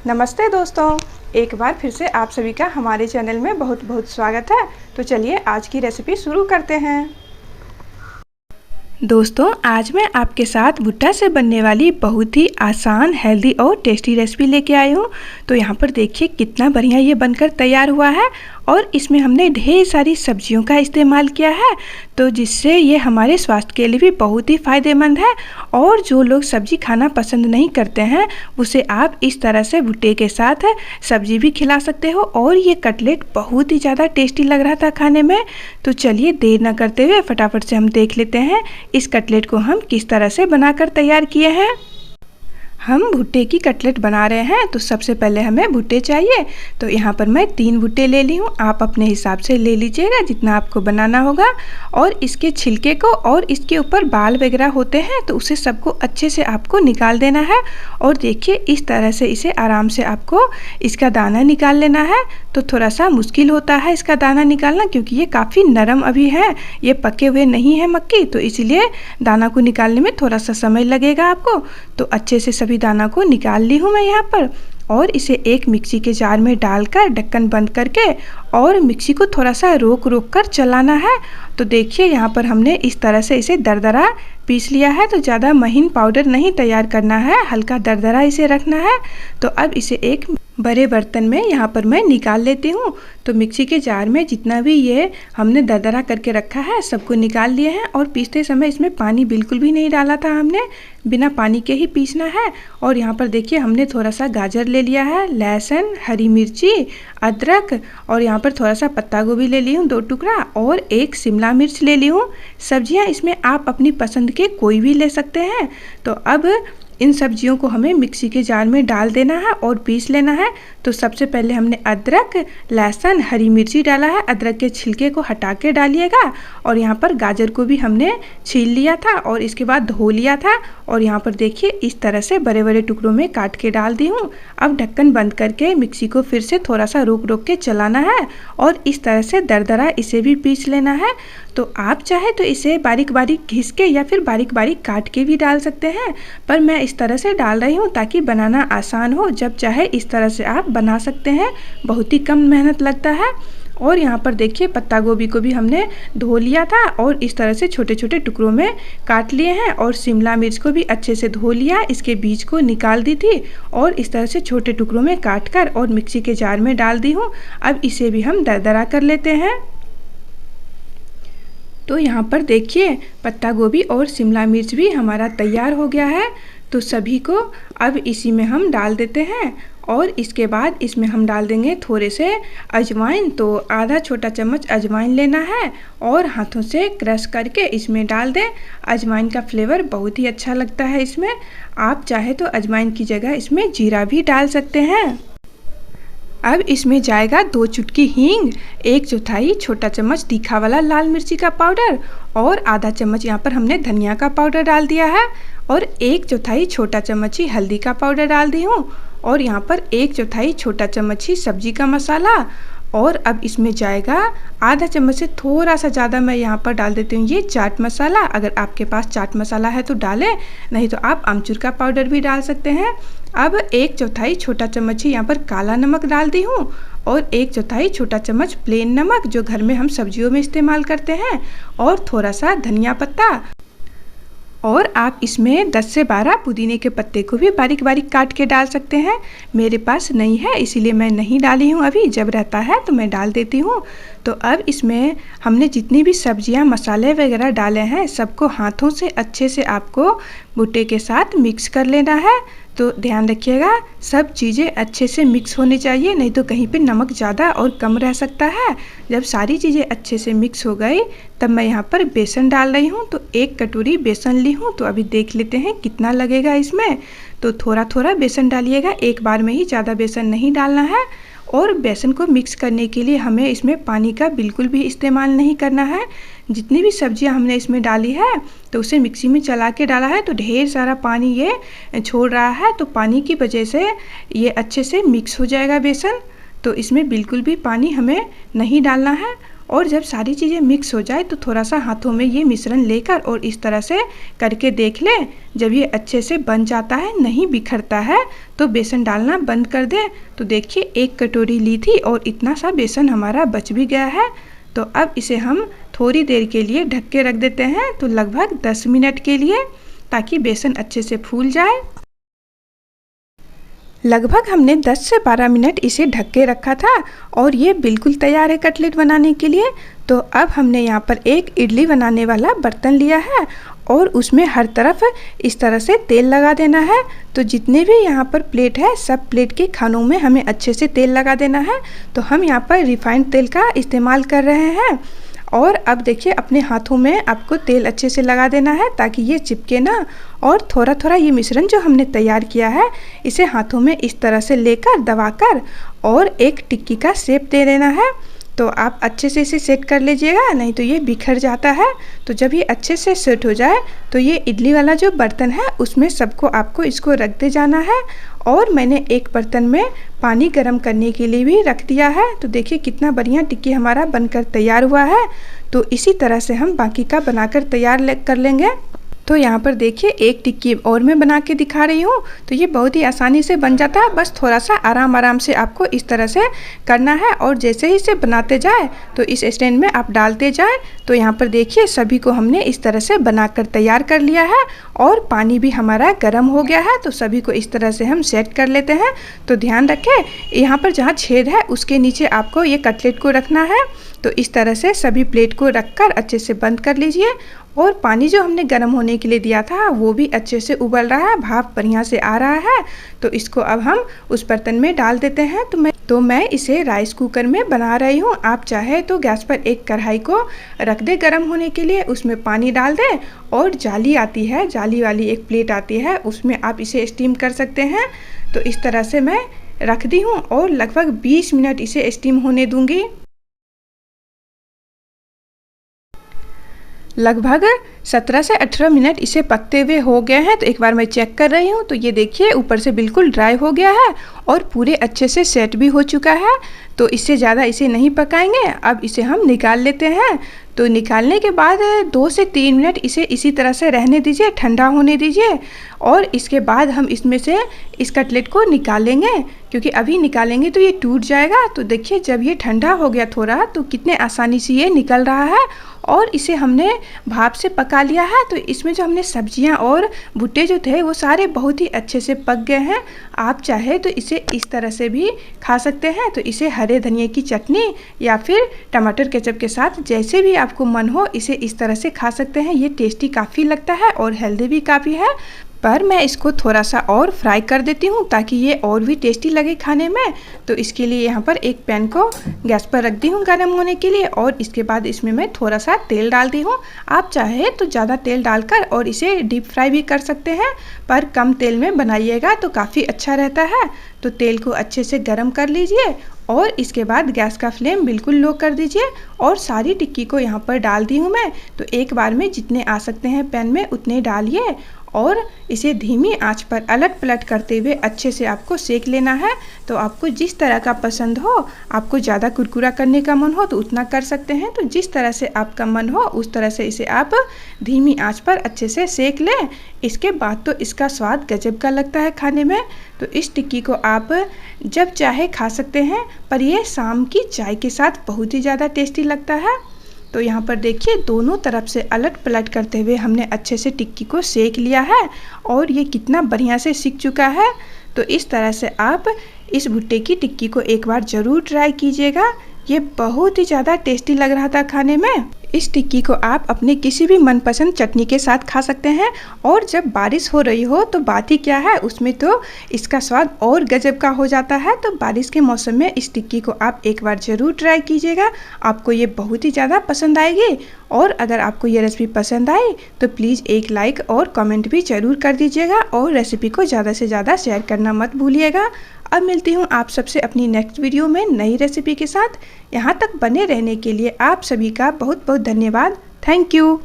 नमस्ते दोस्तों, एक बार फिर से आप सभी का हमारे चैनल में बहुत बहुत स्वागत है। तो चलिए आज की रेसिपी शुरू करते हैं। दोस्तों, आज मैं आपके साथ भुट्टा से बनने वाली बहुत ही आसान, हेल्दी और टेस्टी रेसिपी लेके आई हूँ। तो यहाँ पर देखिए कितना बढ़िया ये बनकर तैयार हुआ है और इसमें हमने ढेर सारी सब्जियों का इस्तेमाल किया है, तो जिससे ये हमारे स्वास्थ्य के लिए भी बहुत ही फ़ायदेमंद है। और जो लोग सब्जी खाना पसंद नहीं करते हैं उसे आप इस तरह से भुट्टे के साथ सब्जी भी खिला सकते हो। और ये कटलेट बहुत ही ज़्यादा टेस्टी लग रहा था खाने में। तो चलिए देर न करते हुए फटाफट से हम देख लेते हैं इस कटलेट को हम किस तरह से बनाकर तैयार किए हैं। हम भुट्टे की कटलेट बना रहे हैं, तो सबसे पहले हमें भुट्टे चाहिए। तो यहाँ पर मैं 3 भुट्टे ले ली हूँ, आप अपने हिसाब से ले लीजिएगा जितना आपको बनाना होगा। और इसके छिलके को और इसके ऊपर बाल वगैरह होते हैं तो उसे सबको अच्छे से आपको निकाल देना है। और देखिए इस तरह से इसे आराम से आपको इसका दाना निकाल लेना है। तो थोड़ा सा मुश्किल होता है इसका दाना निकालना, क्योंकि ये काफ़ी नरम अभी है, ये पके हुए नहीं है मक्की, तो इसलिए दाना को निकालने में थोड़ा सा समय लगेगा आपको। तो अच्छे से सभी दाना को निकाल ली हूँ मैं यहाँ पर। और इसे एक मिक्सी के जार में डालकर ढक्कन बंद करके और मिक्सी को थोड़ा सा रोक रोक कर चलाना है। तो देखिए यहाँ पर हमने इस तरह से इसे दरदरा पीस लिया है। तो ज़्यादा महीन पाउडर नहीं तैयार करना है, हल्का दरदरा इसे रखना है। तो अब इसे एक बड़े बर्तन में यहाँ पर मैं निकाल लेती हूँ। तो मिक्सी के जार में जितना भी ये हमने दरदरा करके रखा है सबको निकाल लिए हैं। और पीसते समय इसमें पानी बिल्कुल भी नहीं डाला था, हमने बिना पानी के ही पीसना है। और यहाँ पर देखिए हमने थोड़ा सा गाजर ले लिया है, लहसुन, हरी मिर्ची, अदरक, और यहाँ पर थोड़ा सा पत्ता गोभी ले ली हूँ 2 टुकड़ा, और एक शिमला मिर्च ले ली हूँ। सब्जियाँ इसमें आप अपनी पसंद के कोई भी ले सकते हैं। तो अब इन सब्जियों को हमें मिक्सी के जार में डाल देना है और पीस लेना है। तो सबसे पहले हमने अदरक, लहसुन, हरी मिर्ची डाला है। अदरक के छिलके को हटा के डालिएगा। और यहाँ पर गाजर को भी हमने छील लिया था और इसके बाद धो लिया था। और यहाँ पर देखिए इस तरह से बड़े बड़े टुकड़ों में काट के डाल दी हूँ। अब ढक्कन बंद करके मिक्सी को फिर से थोड़ा सा रोक रोक के चलाना है और इस तरह से दरदरा इसे भी पीस लेना है। तो आप चाहे तो इसे बारीक बारीक घिस के या फिर बारीक बारीक काट के भी डाल सकते हैं, पर मैं इस तरह से डाल रही हूँ ताकि बनाना आसान हो। जब चाहे इस तरह से आप बना सकते हैं, बहुत ही कम मेहनत लगता है। और यहाँ पर देखिए पत्ता गोभी को भी हमने धो लिया था और इस तरह से छोटे छोटे टुकड़ों में काट लिए हैं। और शिमला मिर्च को भी अच्छे से धो लिया, इसके बीज को निकाल दी थी और इस तरह से छोटे टुकड़ों में काट कर और मिक्सी के जार में डाल दी हूँ। अब इसे भी हम दरदरा कर लेते हैं। तो यहाँ पर देखिए पत्ता गोभी और शिमला मिर्च भी हमारा तैयार हो गया है। तो सभी को अब इसी में हम डाल देते हैं। और इसके बाद इसमें हम डाल देंगे थोड़े से अजवाइन। तो आधा छोटा चम्मच अजवाइन लेना है और हाथों से क्रश करके इसमें डाल दें। अजवाइन का फ्लेवर बहुत ही अच्छा लगता है इसमें। आप चाहे तो अजवाइन की जगह इसमें जीरा भी डाल सकते हैं। अब इसमें जाएगा 2 चुटकी हींग, 1/4 छोटा चम्मच तीखा वाला लाल मिर्ची का पाउडर, और आधा चम्मच यहाँ पर हमने धनिया का पाउडर डाल दिया है। और 1/4 छोटा चम्मच ही हल्दी का पाउडर डाल दी हूँ। और यहाँ पर 1/4 छोटा चम्मच ही सब्जी का मसाला। और अब इसमें जाएगा आधा चम्मच से थोड़ा सा ज़्यादा मैं यहाँ पर डाल देती हूँ ये चाट मसाला। अगर आपके पास चाट मसाला है तो डालें, नहीं तो आप आमचूर का पाउडर भी डाल सकते हैं। अब 1/4 छोटा चम्मच ही यहाँ पर काला नमक डाल दी हूँ। और 1/4 छोटा चम्मच प्लेन नमक जो घर में हम सब्जियों में इस्तेमाल करते हैं। और थोड़ा सा धनिया पत्ता। और आप इसमें 10 से 12 पुदीने के पत्ते को भी बारीक बारीक काट के डाल सकते हैं। मेरे पास नहीं है इसीलिए मैं नहीं डाली हूँ अभी, जब रहता है तो मैं डाल देती हूँ। तो अब इसमें हमने जितनी भी सब्जियाँ मसाले वगैरह डाले हैं सबको हाथों से अच्छे से आपको भुट्टे के साथ मिक्स कर लेना है। तो ध्यान रखिएगा सब चीज़ें अच्छे से मिक्स होनी चाहिए, नहीं तो कहीं पे नमक ज़्यादा और कम रह सकता है। जब सारी चीज़ें अच्छे से मिक्स हो गई तब मैं यहाँ पर बेसन डाल रही हूँ। तो 1 कटोरी बेसन ली हूँ। तो अभी देख लेते हैं कितना लगेगा इसमें। तो थोड़ा थोड़ा बेसन डालिएगा, एक बार में ही ज़्यादा बेसन नहीं डालना है। और बेसन को मिक्स करने के लिए हमें इसमें पानी का बिल्कुल भी इस्तेमाल नहीं करना है। जितनी भी सब्जियां हमने इसमें डाली है तो उसे मिक्सी में चला के डाला है, तो ढेर सारा पानी ये छोड़ रहा है। तो पानी की वजह से ये अच्छे से मिक्स हो जाएगा बेसन। तो इसमें बिल्कुल भी पानी हमें नहीं डालना है। और जब सारी चीज़ें मिक्स हो जाए तो थोड़ा सा हाथों में ये मिश्रण लेकर और इस तरह से करके देख लें। जब ये अच्छे से बन जाता है, नहीं बिखरता है, तो बेसन डालना बंद कर दें। तो देखिए 1 कटोरी ली थी और इतना सा बेसन हमारा बच भी गया है। तो अब इसे हम थोड़ी देर के लिए ढक के रख देते हैं, तो लगभग 10 मिनट के लिए, ताकि बेसन अच्छे से फूल जाए। लगभग हमने 10 से 12 मिनट इसे ढक के रखा था और ये बिल्कुल तैयार है कटलेट बनाने के लिए। तो अब हमने यहाँ पर एक इडली बनाने वाला बर्तन लिया है और उसमें हर तरफ इस तरह से तेल लगा देना है। तो जितने भी यहाँ पर प्लेट है, सब प्लेट के खानों में हमें अच्छे से तेल लगा देना है। तो हम यहाँ पर रिफाइंड तेल का इस्तेमाल कर रहे हैं। और अब देखिए अपने हाथों में आपको तेल अच्छे से लगा देना है ताकि ये चिपके ना। और थोड़ा थोड़ा ये मिश्रण जो हमने तैयार किया है, इसे हाथों में इस तरह से लेकर दबाकर और एक टिक्की का शेप दे देना है। तो आप अच्छे से इसे सेट कर लीजिएगा, नहीं तो ये बिखर जाता है। तो जब ये अच्छे से सेट हो जाए तो ये इडली वाला जो बर्तन है उसमें सबको आपको इसको रख दे जाना है। और मैंने एक बर्तन में पानी गर्म करने के लिए भी रख दिया है। तो देखिए कितना बढ़िया टिक्की हमारा बनकर तैयार हुआ है। तो इसी तरह से हम बाकी का बनाकर तैयार कर लेंगे। तो यहाँ पर देखिए एक टिक्की और मैं बना के दिखा रही हूँ। तो ये बहुत ही आसानी से बन जाता है, बस थोड़ा सा आराम से आपको इस तरह से करना है। और जैसे ही इसे बनाते जाए तो इस स्टैंड में आप डालते जाए। तो यहाँ पर देखिए सभी को हमने इस तरह से बनाकर तैयार कर लिया है और पानी भी हमारा गर्म हो गया है। तो सभी को इस तरह से हम सेट कर लेते हैं। तो ध्यान रखें, यहाँ पर जहाँ छेद है उसके नीचे आपको ये कटलेट को रखना है। तो इस तरह से सभी प्लेट को रखकर अच्छे से बंद कर लीजिए। और पानी जो हमने गर्म होने के लिए दिया था वो भी अच्छे से उबल रहा है, भाप बढ़िया से आ रहा है। तो इसको अब हम उस बर्तन में डाल देते हैं। तो मैं इसे राइस कुकर में बना रही हूँ। आप चाहे तो गैस पर एक कढ़ाई को रख दे गर्म होने के लिए, उसमें पानी डाल दें और जाली आती है, जाली वाली एक प्लेट आती है, उसमें आप इसे स्टीम कर सकते हैं। तो इस तरह से मैं रख दी हूँ और लगभग 20 मिनट इसे स्टीम होने दूंगी। लगभग 17 से 18 मिनट इसे पकते हुए हो गए हैं। तो एक बार मैं चेक कर रही हूँ। तो ये देखिए ऊपर से बिल्कुल ड्राई हो गया है और पूरे अच्छे से सेट भी हो चुका है। तो इससे ज़्यादा इसे नहीं पकाएंगे। अब इसे हम निकाल लेते हैं। तो निकालने के बाद 2 से 3 मिनट इसे इसी तरह से रहने दीजिए, ठंडा होने दीजिए। और इसके बाद हम इसमें से इस कटलेट को निकालेंगे, क्योंकि अभी निकालेंगे तो ये टूट जाएगा। तो देखिए जब ये ठंडा हो गया थोड़ा, तो कितने आसानी से ये निकल रहा है। और इसे हमने भाप से पका लिया है। तो इसमें जो हमने सब्जियां और भुट्टे जो थे वो सारे बहुत ही अच्छे से पक गए हैं। आप चाहे तो इसे इस तरह से भी खा सकते हैं। तो इसे हरे धनिए की चटनी या फिर टमाटर केचप के साथ, जैसे भी आपको मन हो, इसे इस तरह से खा सकते हैं। ये टेस्टी काफ़ी लगता है और हेल्दी भी काफ़ी है। पर मैं इसको थोड़ा सा और फ्राई कर देती हूँ ताकि ये और भी टेस्टी लगे खाने में। तो इसके लिए यहाँ पर एक पैन को गैस पर रख दी हूँ गर्म होने के लिए और इसके बाद इसमें मैं थोड़ा सा तेल डाल दी हूँ। आप चाहे तो ज़्यादा तेल डालकर और इसे डीप फ्राई भी कर सकते हैं, पर कम तेल में बनाइएगा तो काफ़ी अच्छा रहता है। तो तेल को अच्छे से गर्म कर लीजिए और इसके बाद गैस का फ्लेम बिल्कुल लो कर दीजिए और सारी टिक्की को यहाँ पर डाल दी हूँ मैं। तो एक बार में जितने आ सकते हैं पैन में उतने डालिए और इसे धीमी आंच पर अलट पलट करते हुए अच्छे से आपको सेक लेना है। तो आपको जिस तरह का पसंद हो, आपको ज़्यादा कुरकुरा करने का मन हो तो उतना कर सकते हैं। तो जिस तरह से आपका मन हो उस तरह से इसे आप धीमी आंच पर अच्छे से सेक लें। इसके बाद तो इसका स्वाद गजब का लगता है खाने में। तो इस टिक्की को आप जब चाहे खा सकते हैं, पर यह शाम की चाय के साथ बहुत ही ज़्यादा टेस्टी लगता है। तो यहाँ पर देखिए दोनों तरफ से अलट पलट करते हुए हमने अच्छे से टिक्की को सेक लिया है और ये कितना बढ़िया से सिक चुका है। तो इस तरह से आप इस भुट्टे की टिक्की को एक बार ज़रूर ट्राई कीजिएगा। ये बहुत ही ज़्यादा टेस्टी लग रहा था खाने में। इस टिक्की को आप अपने किसी भी मनपसंद चटनी के साथ खा सकते हैं। और जब बारिश हो रही हो तो बात ही क्या है, उसमें तो इसका स्वाद और गजब का हो जाता है। तो बारिश के मौसम में इस टिक्की को आप एक बार ज़रूर ट्राई कीजिएगा, आपको ये बहुत ही ज़्यादा पसंद आएगी। और अगर आपको ये रेसिपी पसंद आई तो प्लीज़ एक लाइक और कमेंट भी ज़रूर कर दीजिएगा और रेसिपी को ज़्यादा से ज़्यादा शेयर करना मत भूलिएगा। अब मिलती हूँ आप सबसे अपनी नेक्स्ट वीडियो में नई रेसिपी के साथ। यहाँ तक बने रहने के लिए आप सभी का बहुत बहुत धन्यवाद। Thank you.